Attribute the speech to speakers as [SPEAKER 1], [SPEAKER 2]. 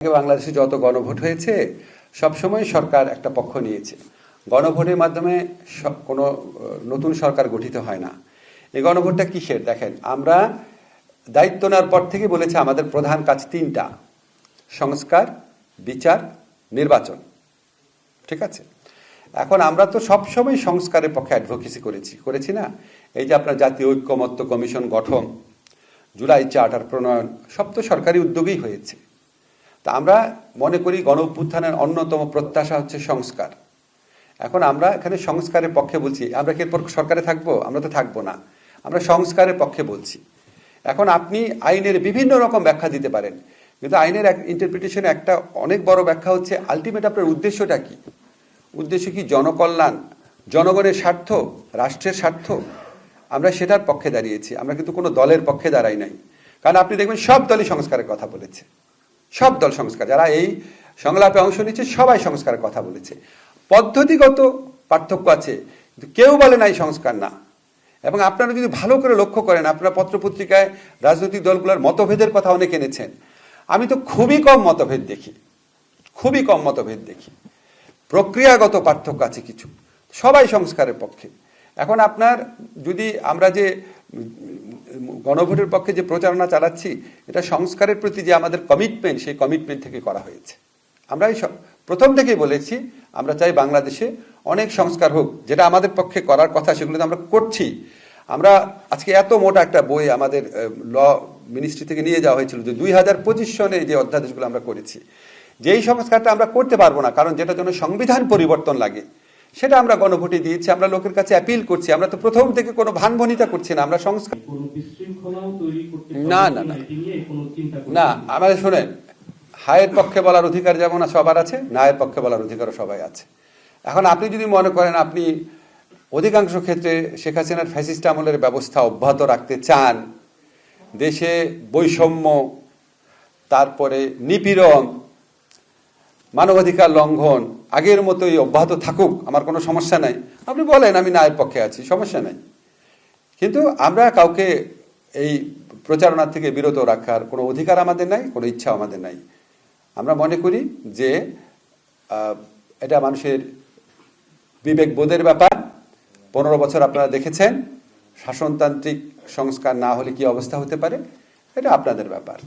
[SPEAKER 1] বাংলাদেশে যত গণভোট হয়েছে সবসময় সরকার একটা পক্ষ নিয়েছে। গণভোটের মাধ্যমে কোনো নতুন সরকার গঠিত হয় না। এই গণভোটটা কিসের দেখেন, আমরা দায়িত্ব নেওয়ার পর থেকে বলেছি আমাদের প্রধান কাজ তিনটা: সংস্কার, বিচার, নির্বাচন। ঠিক আছে, এখন আমরা তো সবসময় সংস্কারের পক্ষে অ্যাডভোকেসি করেছি না? এই যে আপনার জাতীয় ঐক্যমত্য কমিশন গঠন, জুলাই চার্টার প্রণয়ন, সব তো সরকারি উদ্যোগেই হয়েছে। তা আমরা মনে করি গণ অভ্যুত্থানের অন্যতম প্রত্যাশা হচ্ছে সংস্কার। এখন আমরা এখানে সংস্কারের পক্ষে বলছি। আমরা কি এরপর সরকারে থাকবো? আমরা তো থাকবো না। আমরা সংস্কারের পক্ষে বলছি। এখন আপনি আইনের বিভিন্ন রকম ব্যাখ্যা দিতে পারেন, কিন্তু আইনের ইন্টারপ্রিটেশনে একটা অনেক বড় ব্যাখ্যা হচ্ছে আলটিমেট আপনার উদ্দেশ্যটা কি। উদ্দেশ্য কি জনকল্যাণ, জনগণের স্বার্থ, রাষ্ট্রের স্বার্থ? আমরা সেটার পক্ষে দাঁড়িয়েছি, আমরা কিন্তু কোনো দলের পক্ষে দাঁড়াই নাই। কারণ আপনি দেখবেন সব দলই সংস্কারের কথা বলেছে, সব দল সংস্কার, যারা এই সংলাপে অংশ নিচ্ছে সবাই সংস্কারের কথা বলেছে। পদ্ধতিগত পার্থক্য আছে, কিন্তু কেউ বলে নাই সংস্কার না। এবং আপনারা যদি ভালো করে লক্ষ্য করেন, আপনারা পত্রপত্রিকায় রাজনৈতিক দলগুলোর মতভেদের কথা অনেক এনেছেন। আমি তো খুবই কম মতভেদ দেখি, খুবই কম মতভেদ দেখি। প্রক্রিয়াগত পার্থক্য আছে কিছু, সবাই সংস্কারের পক্ষে। এখন আপনার যদি আমরা যে গণভোটের পক্ষে যে প্রচারণা চালাচ্ছি, এটা সংস্কারের প্রতি যে আমাদের কমিটমেন্ট, সেই কমিটমেন্ট থেকে করা হয়েছে। আমরা প্রথম থেকেই বলেছি আমরা চাই বাংলাদেশে অনেক সংস্কার হোক, যেটা আমাদের পক্ষে করার কথা সেগুলো তো আমরা করছি। আমরা আজকে এত মোটা একটা বই আমাদের ল মিনিস্ট্রি থেকে নিয়ে যাওয়া হয়েছিল, যে 2025 সনে যে অধ্যাদেশগুলো আমরা করেছি, যেই সংস্কারটা আমরা করতে পারবো না, কারণ যেটার জন্য সংবিধান পরিবর্তন লাগে, সেটা আমরা গণভোটে দিয়েছি। আমরা লোকের কাছে অ্যাপিল করছি, আমরা তো প্রথম থেকে কোনো ভানভনিতা করছি না। আমরা সংস্কার না না না আমাদের শোনেন, হায়ের পক্ষে বলার অধিকার যেমন সবার আছে, নায়ের পক্ষে বলার অধিকারও সবাই আছে। এখন আপনি যদি মনে করেন আপনি অধিকাংশ ক্ষেত্রে শেখ হাসিনার ফ্যাসিস্ট আমলের ব্যবস্থা অব্যাহত রাখতে চান, দেশে বৈষম্য, তারপরে নিপীড়ন, মানবাধিকার লঙ্ঘন আগের মতোই অব্যাহত থাকুক, আমার কোনো সমস্যা নাই, আপনি বলেন আমি নায়ের পক্ষে আছি, সমস্যা নাই। কিন্তু আমরা কাউকে এই প্রচারণা থেকে বিরত রাখার কোনো অধিকার আমাদের নাই, কোনো ইচ্ছা আমাদের নাই। আমরা মনে করি যে এটা মানুষের বিবেকবোধের ব্যাপার। 15 বছর আপনারা দেখেছেন শাসনতান্ত্রিক সংস্কার না হলে কি অবস্থা হতে পারে, এটা আপনাদের ব্যাপার।